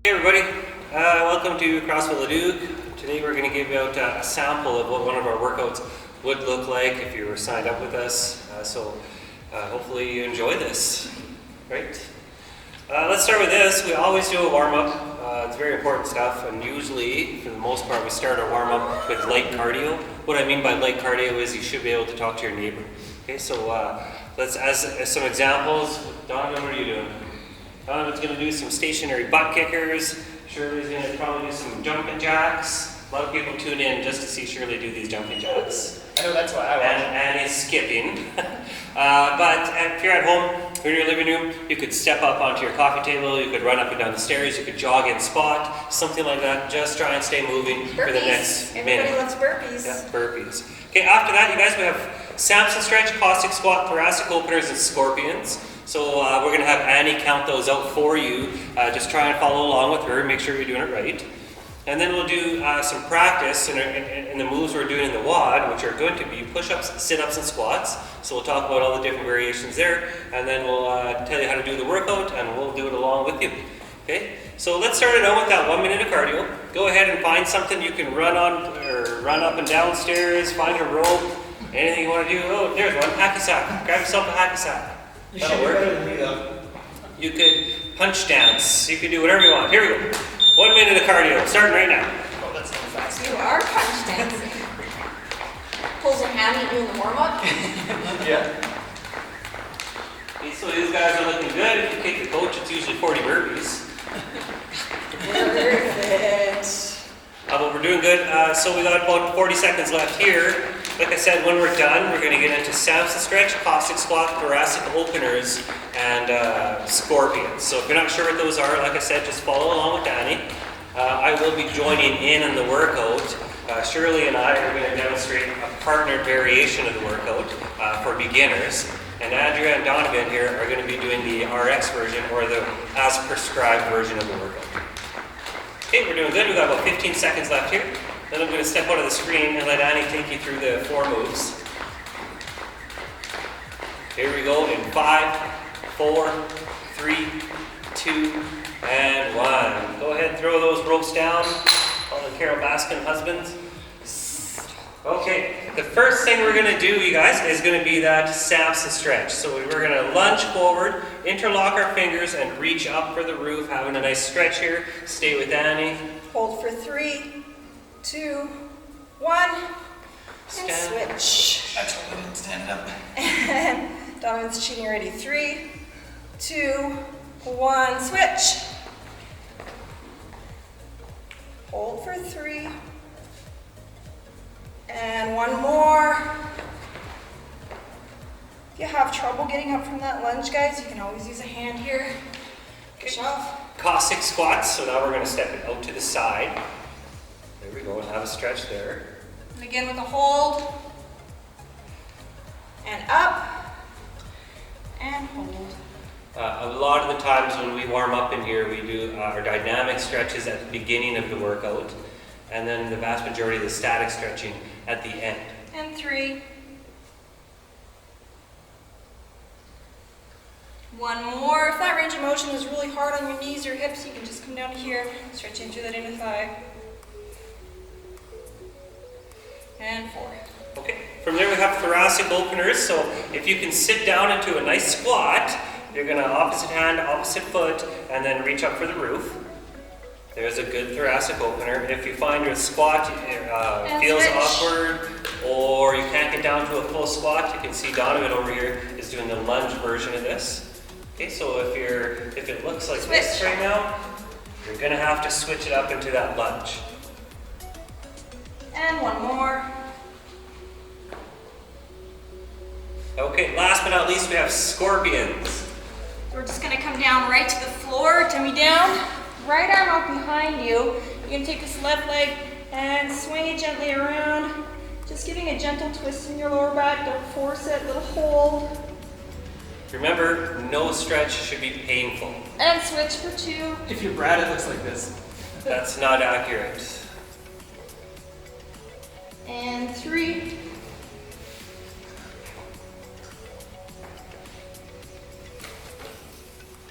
Hey everybody, welcome to CrossFit Leduc. Today we're going to give out a sample of what one of our workouts would look like if you were signed up with us. Hopefully you enjoy this, right? Let's start with this. We always do a warm-up. It's very important stuff, and usually, for the most part, we start our warm-up with light cardio. What I mean by light cardio is you should be able to talk to your neighbor. Okay, so let's, as some examples, Donovan, what are you doing? Donovan's going to do some stationary butt kickers. Shirley's going to probably do some jumping jacks. A lot of people tune in just to see Shirley do these jumping jacks. I know, that's why I watch. And he's skipping. But if you're at home, or in your living room, you could step up onto your coffee table, you could run up and down the stairs, you could jog in spot, something like that. Just try and stay moving for the next minute. Everybody loves burpees. Yeah, burpees. Okay, after that, you guys, we have Samson stretch, caustic squat, thoracic openers, and scorpions. So we're going to have Annie count those out for you. Just try and follow along with her, make sure you're doing it right. And then we'll do some practice in the moves we're doing in the WOD, which are going to be push-ups, sit-ups, and squats. So we'll talk about all the different variations there, and then we'll tell you how to do the workout, and we'll do it along with you. Okay? So let's start it out with that 1 minute of cardio. Go ahead and find something you can run on, or run up and down stairs, find a rope, anything you want to do. Oh, there's one, hacky sack. Grab yourself a hacky sack. You should do better than me though. You could punch dance. You could do whatever you want. Here we go. 1 minute of cardio, starting right now. Oh, that's not fast. You are punch dancing. Pulls a hammy doing the warm-up. Yeah. Okay, so these guys are looking good. If you kick the coach, it's usually 40 burpees. Perfect. But we're doing good. So we got about 40 seconds left here. Like I said, when we're done, we're going to get into Samson stretch, caustic squat, thoracic openers, and scorpions. So if you're not sure what those are, like I said, just follow along with Danny. I will be joining in the workout. Shirley and I are going to demonstrate a partnered variation of the workout for beginners. And Andrea and Donovan here are going to be doing the RX version, or the as prescribed version of the workout. Okay, we're doing good. We've got about 15 seconds left here. Then I'm going to step out of the screen and let Annie take you through the 4 moves. Here we go in 5, 4, 3, 2, and 1. Go ahead and throw those ropes down. All the Carol Baskin husbands. Okay, the first thing we're going to do, you guys, is going to be that Samson stretch. So we're going to lunge forward, interlock our fingers, and reach up for the roof, having a nice stretch here. Stay with Annie. Hold for 3, 2, 1, and Stand. switch. I totally didn't stand it up. And Donovan's cheating already. 3, 2, 1, switch. Hold for 3. And 1 more. If you have trouble getting up from that lunge, guys, you can always use a hand here. Push off. Caustic squats, so now we're going to step it out to the side. There we go, and have a stretch there. And again with a hold. And up. And hold. A lot of the times when we warm up in here, we do our dynamic stretches at the beginning of the workout, and then the vast majority of the static stretching at the end. And 3. 1 more. If that range of motion is really hard on your knees or hips, you can just come down to here, stretch into that inner thigh. And 4. Okay, from there we have thoracic openers, so if you can sit down into a nice squat, you're going to opposite hand, opposite foot, and then reach up for the roof. There's a good thoracic opener. If you find your squat feels switch. awkward, or you can't get down to a full squat, you can see Donovan over here is doing the lunge version of this. Okay, so if it looks like this right now, you're going to have to switch it up into that lunge. And 1 more. Okay, last but not least, we have scorpions. We're just going to come down right to the floor, tummy down, right arm out behind you. You're going to take this left leg and swing it gently around, just giving a gentle twist in your lower back. Don't force it, little hold. Remember, no stretch should be painful. And switch for 2. If you're Brad, it looks like this. That's not accurate. And 3.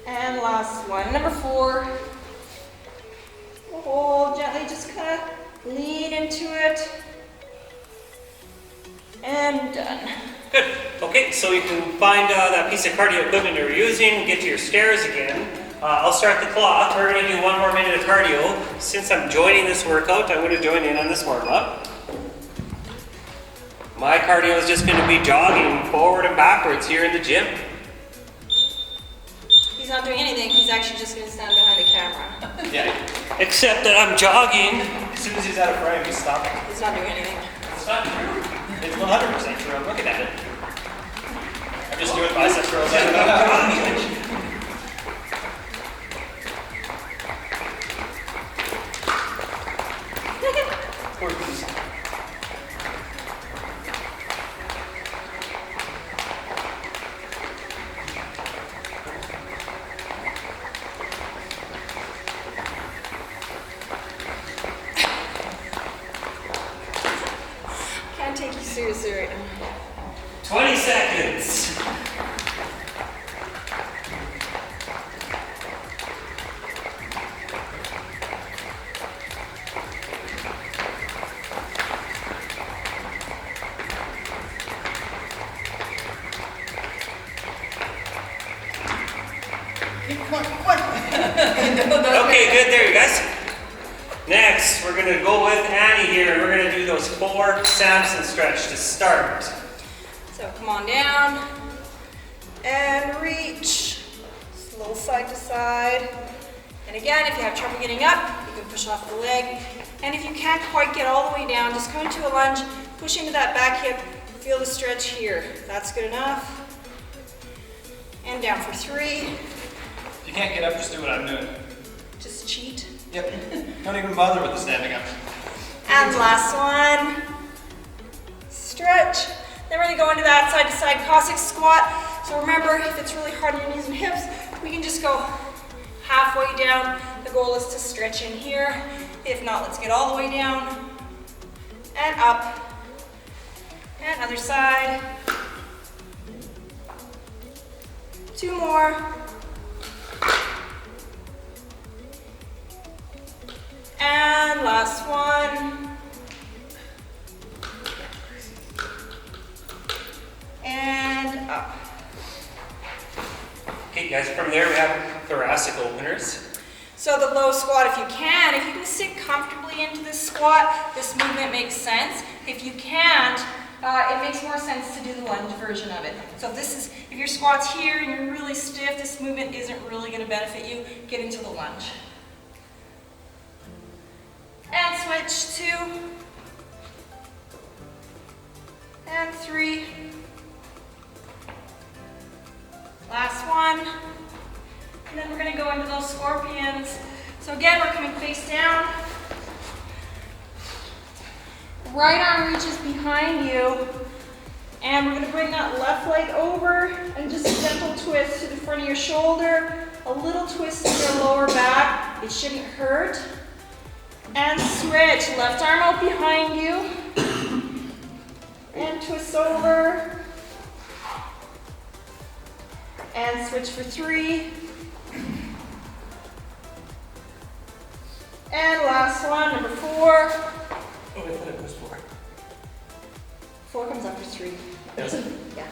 And last one, number 4. And done. Good. Okay, so you can find that piece of cardio equipment you're using, get to your stairs again. I'll start the clock. We're going to do 1 more minute of cardio. Since I'm joining this workout, I'm going to join in on this warm-up. My cardio is just going to be jogging forward and backwards here in the gym. He's not doing anything. He's actually just going to stand behind the camera. Yeah. Except that I'm jogging. As soon as he's out of frame, he's stopping. He's not doing anything. It's not true. It's 100% true. I'm looking at it. I'm just doing bicep curls. Can't take you seriously right now. 20 seconds. Okay, good there, you guys. Next, we're going to go with Annie here, and we're going to do those 4 Samson stretch to start. So come on down and reach. Just a little side to side. And again, if you have trouble getting up, you can push off the leg. And if you can't quite get all the way down, just come into a lunge, push into that back hip, feel the stretch here. That's good enough. And down for 3. If you can't get up, just do what I'm doing. Just cheat. Yep. Don't even bother with the standing up. And last one. Stretch. Then we're going to go into that side to side Cossack squat. So remember, if it's really hard on your knees and hips, we can just go halfway down. The goal is to stretch in here. If not, let's get all the way down. And up. And other side. 2 more. And last one. And up. Okay, guys, from there we have thoracic openers. So the low squat, if you can sit comfortably into this squat, this movement makes sense. If you can't, it makes more sense to do the lunge version of it. So if your squat's here and you're really stiff, this movement isn't really going to benefit you. Get into the lunge. And switch 2. And 3. Last one. And then we're going to go into those scorpions. So again, we're coming face down. Right arm reaches behind you. And we're going to bring that left leg over and just a gentle twist to the front of your shoulder. A little twist in your lower back. It shouldn't hurt. And switch. Left arm out behind you. And twist over. And switch for 3. And last one, number 4. Oh, I thought it was 4. 4 comes after 3. Does it? Yeah.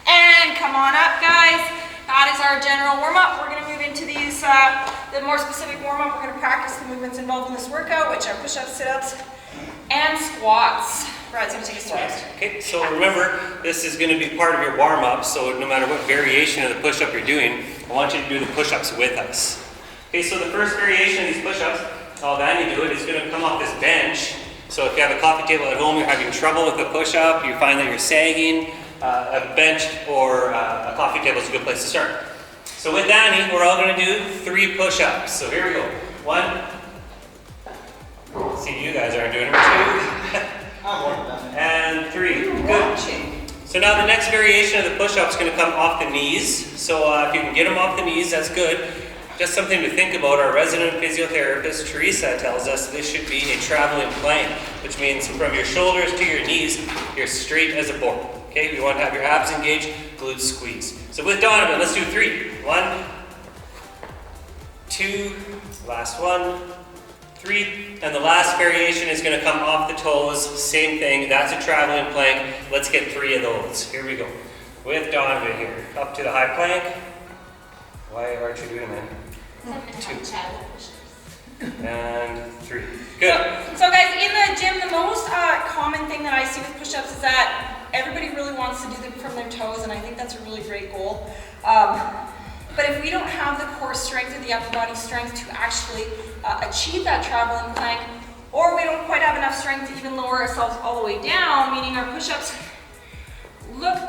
And come on up, guys. That is our general warm-up. We're going to move into these, the more specific warm-up. We're going to practice the movements involved in this workout, which are push-ups, sit-ups, and squats. Brad's going to take us through it. Okay, so remember, this is going to be part of your warm-up, so no matter what variation of the push-up you're doing, I want you to do the push-ups with us. Okay, so the first variation of these push-ups, I'll have Andy do it, is going to come off this bench. So if you have a coffee table at home, you're having trouble with the push-up, you find that you're sagging, a bench or a coffee table is a good place to start. So with Annie, we're all going to do 3 push-ups. So here we go. 1. See, you guys aren't doing it. 2. And 3. Good. So now the next variation of the push-up is going to come off the knees. So if you can get them off the knees, that's good. Just something to think about. Our resident physiotherapist, Teresa, tells us this should be a traveling plane, which means from your shoulders to your knees, you're straight as a board. Okay, we want to have your abs engaged, glutes squeeze. So with Donovan, let's do 3. 1, 2, last one, 3, and the last variation is going to come off the toes, same thing, that's a traveling plank. Let's get 3 of those. Here we go. With Donovan here, up to the high plank. Why aren't you doing that? 2. And 3. Good. So guys, in the gym, the most common thing that I see with push-ups is that everybody really wants to do them from their toes, and I think that's a really great goal. But if we don't have the core strength or the upper body strength to actually achieve that traveling plank, or we don't quite have enough strength to even lower ourselves all the way down, meaning our push-ups look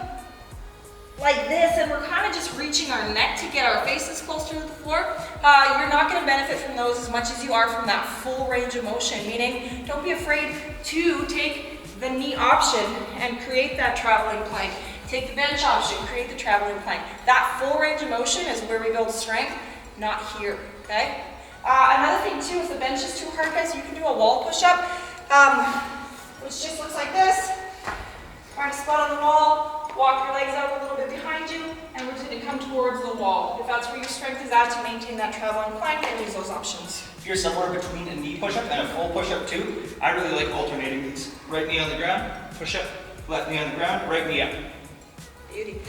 like this and we're kind of just reaching our neck to get our faces closer to the floor, you're not going to benefit from those as much as you are from that full range of motion, meaning don't be afraid to take the knee option and create that traveling plank. Take the bench option, create the traveling plank. That full range of motion is where we build strength, not here, okay? Another thing too, if the bench is too hard, guys, you can do a wall push-up, which just looks like this. Find a spot on the wall, walk your legs out a little bit behind you, and we're just gonna come towards the wall. If that's where your strength is at to maintain that traveling plank, then use those options. If you're somewhere between a knee push-up and a full push-up too, I really like alternating these. Right knee on the ground, push-up, left knee on the ground, right knee up. Beauty.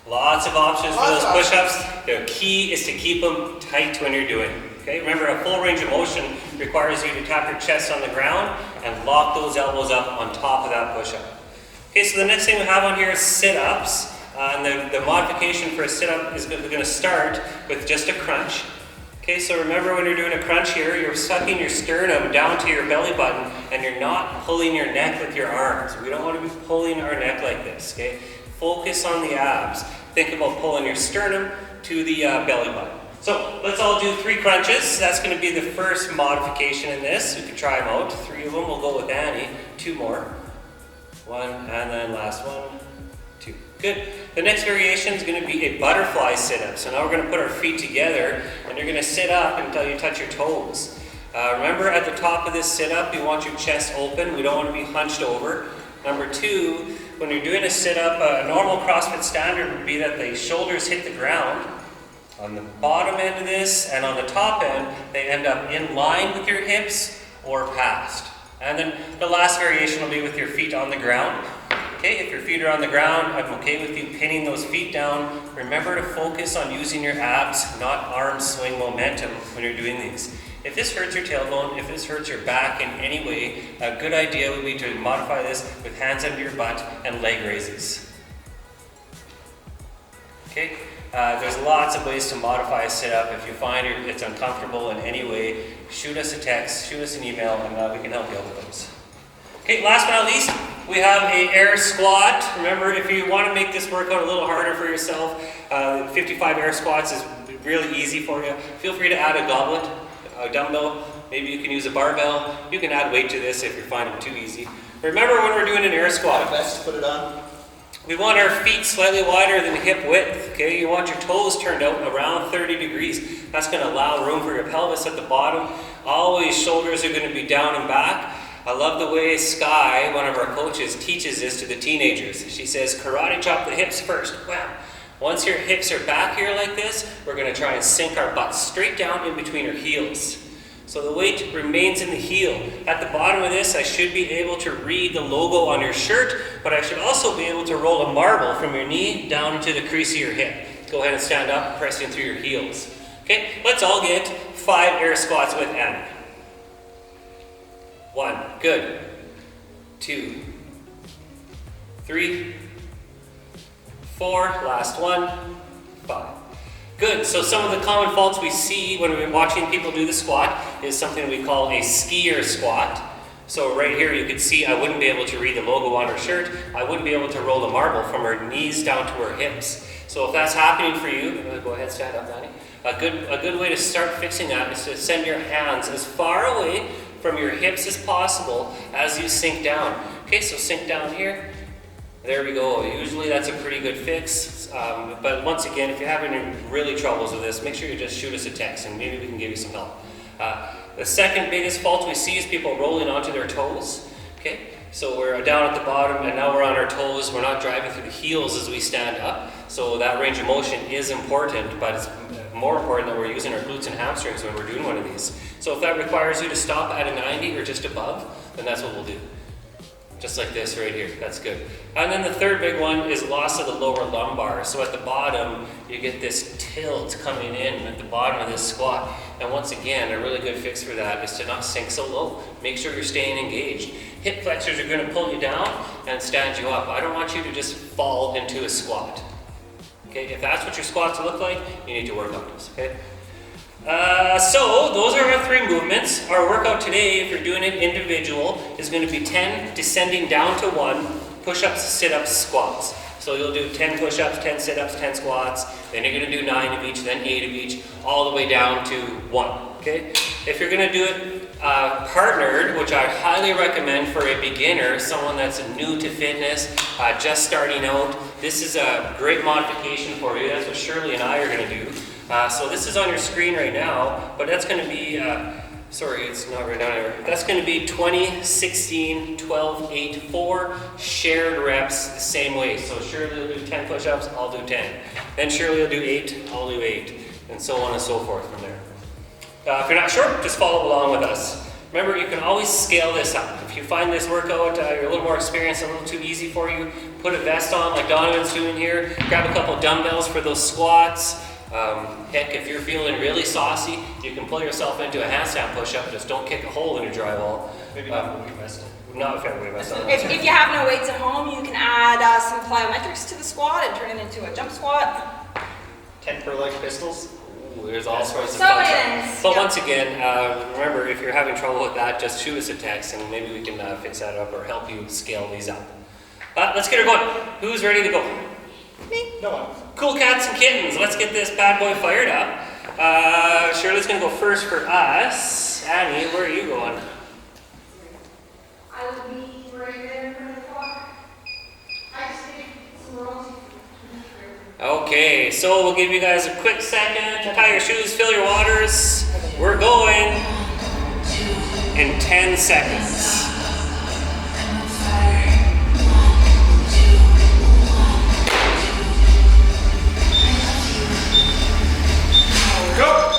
Lots of options for those push-ups. The key is to keep them tight when you're doing. Okay, remember a full range of motion requires you to tap your chest on the ground and lock those elbows up on top of that push-up. Okay, so the next thing we have on here is sit-ups. And the modification for a sit-up is going to start with just a crunch. Okay, so remember when you're doing a crunch here, you're sucking your sternum down to your belly button and you're not pulling your neck with your arms. We don't want to be pulling our neck like this, okay? Focus on the abs. Think about pulling your sternum to the belly button. So let's all do 3 crunches. That's going to be the first modification in this. We can try them out. 3 of them. We'll go with Annie. 2 more. 1, and then last 1, 2. Good. The next variation is going to be a butterfly sit-up. So now we're going to put our feet together, and you're going to sit up until you touch your toes. Remember, at the top of this sit-up, you want your chest open. We don't want to be hunched over. Number 2, when you're doing a sit-up, a normal CrossFit standard would be that the shoulders hit the ground. On the bottom end of this and on the top end, they end up in line with your hips or past. And then the last variation will be with your feet on the ground. Okay, if your feet are on the ground, I'm okay with you pinning those feet down. Remember to focus on using your abs, not arm swing momentum when you're doing these. If this hurts your tailbone, if this hurts your back in any way, a good idea would be to modify this with hands under your butt and leg raises. Okay, there's lots of ways to modify a sit-up. If you find it's uncomfortable in any way, shoot us a text, shoot us an email, and we can help you out with those. Okay, last but not least, we have an air squat. Remember, if you want to make this workout a little harder for yourself, 55 air squats is really easy for you. Feel free to add a goblet, a dumbbell, maybe you can use a barbell. You can add weight to this if you're finding it too easy. Remember when we're doing an air squat, Best to put it on. we want our feet slightly wider than hip width, okay? You want your toes turned out around 30 degrees. That's going to allow room for your pelvis at the bottom. Always shoulders are going to be down and back. I love the way Sky, one of our coaches, teaches this to the teenagers. She says, karate chop the hips first. Wham! Once your hips are back here like this, we're going to try and sink our butts straight down in between our heels. So the weight remains in the heel. At the bottom of this, I should be able to read the logo on your shirt, but I should also be able to roll a marble from your knee down into the crease of your hip. Go ahead and stand up, pressing through your heels. Okay, let's all get 5 air squats with Annie. 1, good. 2, 3, 4, last 1, 5. Good, so some of the common faults we see when we're watching people do the squat is something we call a skier squat. So right here you can see I wouldn't be able to read the logo on her shirt. I wouldn't be able to roll the marble from her knees down to her hips. So if that's happening for you, go ahead, stand up, Manny. A good way to start fixing that is to send your hands as far away from your hips as possible as you sink down. Okay, so sink down here. There we go. Usually that's a pretty good fix. But once again, if you're having really troubles with this, make sure you just shoot us a text and maybe we can give you some help. The second biggest fault we see is people rolling onto their toes. Okay, so we're down at the bottom and now we're on our toes. We're not driving through the heels as we stand up. So that range of motion is important, but it's more important that we're using our glutes and hamstrings when we're doing one of these. So if that requires you to stop at a 90 or just above, then that's what we'll do. Just like this right here, that's good. And then the third big one is loss of the lower lumbar. So at the bottom, you get this tilt coming in at the bottom of this squat. And once again, a really good fix for that is to not sink so low. Make sure you're staying engaged. Hip flexors are gonna pull you down and stand you up. I don't want you to just fall into a squat. Okay, if that's what your squats look like, you need to work on this, okay? So those are our 3 movements. Our workout today, if you're doing it individual, is going to be 10 descending down to 1 push-ups, sit-ups, squats. So you'll do 10 push-ups, 10 sit-ups, 10 squats, then you're going to do 9 of each, then 8 of each, all the way down to 1, okay? If you're going to do it partnered, which I highly recommend for a beginner, someone that's new to fitness, just starting out, this is a great modification for you. That's what Shirley and I are going to do. So this is on your screen right now, but that's going to be, sorry, it's not right down here. That's going to be 20, 16, 12, 8, 4 shared reps the same way. So Shirley will do 10 push-ups, I'll do 10. Then Shirley will do 8, I'll do 8, and so on and so forth from there. If you're not sure, just follow along with us. Remember, you can always scale this up. If you find this workout, you're a little more experienced, a little too easy for you, put a vest on like Donovan's doing here, grab a couple of dumbbells for those squats. Heck, if you're feeling really saucy, you can pull yourself into a handstand push-up, just don't kick a hole in your drywall. Maybe not with your vest. Not if you have a vest on. If you have no weights at home, you can add some plyometrics to the squat and turn it into a jump squat. 10 per leg pistols. Ooh, there's all sorts of So fun it stuff. is. But Yep. once again, remember, if you're having trouble with that, just shoot us a text and maybe we can fix that up or help you scale these up. Let's get her going. Who's ready to go? Me. No one. Cool cats and kittens, let's get this bad boy fired up. Shirley's gonna go first for us. Annie, where are you going? I will be right there in front of the clock. I just need some rolls. Okay, so we'll give you guys a quick second to tie your shoes, fill your waters. We're going in 10 seconds. Go!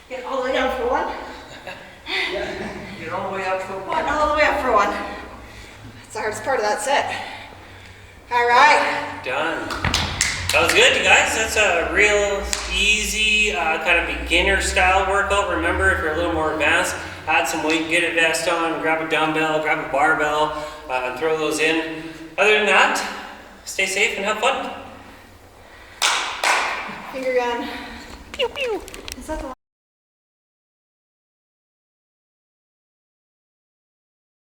Get all the way down for one. Get all the way up for one. And all the way up for one. That's the hardest part of that set. All right. Done. That was good, you guys. That's a real easy kind of beginner style workout. Remember, if you're a little more advanced, add some weight, get a vest on, grab a dumbbell, grab a barbell, and throw those in. Other than that, stay safe and have fun. Finger gun. Pew pew. Is that the